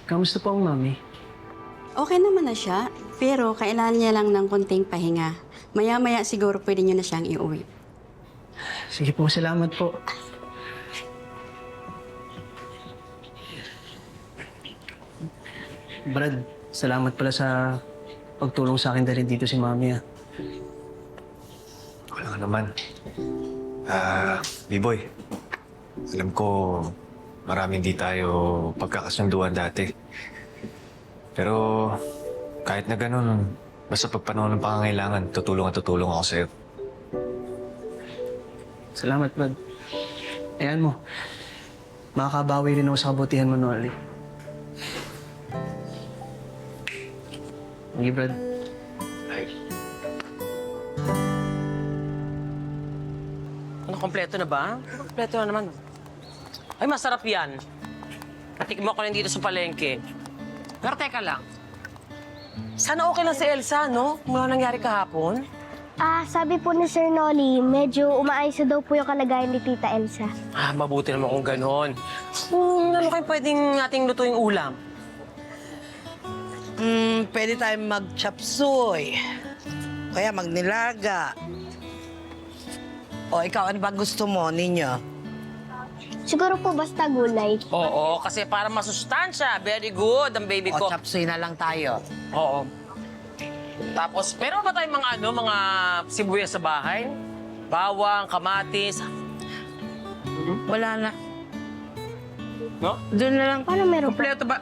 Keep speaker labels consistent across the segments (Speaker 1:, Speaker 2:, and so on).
Speaker 1: Kamusta po ang mami?
Speaker 2: Okay naman na siya, pero kailangan niya lang ng konting pahinga. Maya-maya siguro pwede niyo na siyang iuwi.
Speaker 1: Sige po, salamat po. Brad, salamat pala sa pagtulong sa akin dahil dito si mami.
Speaker 3: Wala nga naman. B-boy, alam ko maraming di tayo pagkakasunduan dati. Pero kahit na ganun, basta pag panahon ng pangangailangan, tutulong at tutulong ako sa'yo.
Speaker 1: Salamat, Brad. Ayan mo, makakabawi rin ako sa kabutihan mo, Noli. Sige, Brad.
Speaker 4: Ano, kompleto na ba? Kompleto na naman. Ay, masarap yan. Natikmo ko na dito sa palengke. Pero teka lang. Sana okay lang si Elsa, no? Mula nangyari kahapon.
Speaker 5: Sabi po ni Sir Nolly, medyo umaayos na daw po yung kalagayan ni Tita Elsa.
Speaker 4: Mabuti naman kung ganon. Ano kayo pwedeng ating lutuing ulam?
Speaker 6: Pwede tayong mag-chop suey. Kaya magnilaga. O, ikaw, ano ba gusto mo ninyo?
Speaker 5: Siguro po basta gulay.
Speaker 4: Oo, kasi para masustansya. Very good ang baby
Speaker 6: O,
Speaker 4: ko.
Speaker 6: chop suey na lang tayo.
Speaker 4: Oo. Tapos, meron ba tayong mga sibuyas sa bahay? Bawang, kamatis.
Speaker 6: Wala na.
Speaker 4: No?
Speaker 6: Doon na lang.
Speaker 5: Paano meron po?
Speaker 4: Kompleto ba?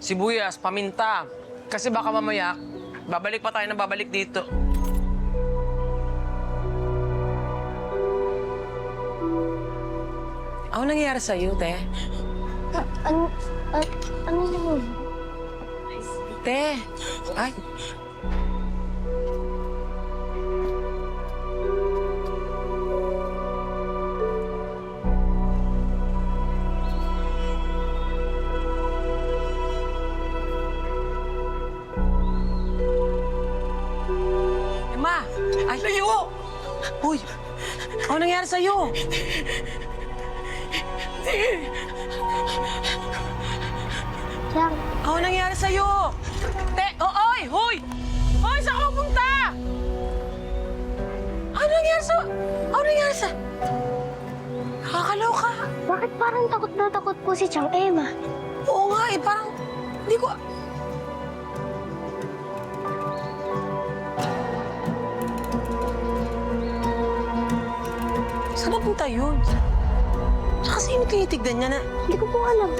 Speaker 4: Sibuyas, paminta. Kasi baka mamaya, babalik pa tayo na babalik dito. Ano nangyayari sa'yo, te?
Speaker 5: Ano yun?
Speaker 4: Te! Ay! Emma! Ay! Layo! Uy! Ano nangyari sa'yo?
Speaker 5: Jack,
Speaker 4: Ano nangyari sa'yo? Te! Oy! Hoy! Hoy! Saan ka pupunta? Ano nangyari sa... Ano nangyari sa... Nakakalaw ka.
Speaker 5: bakit parang takot na takot po si Chang Emma?
Speaker 4: Oo nga eh, parang... Hindi ko... Saan napunta yun? Tsaka sino tinitignan niya na...
Speaker 5: Hindi ko po alam.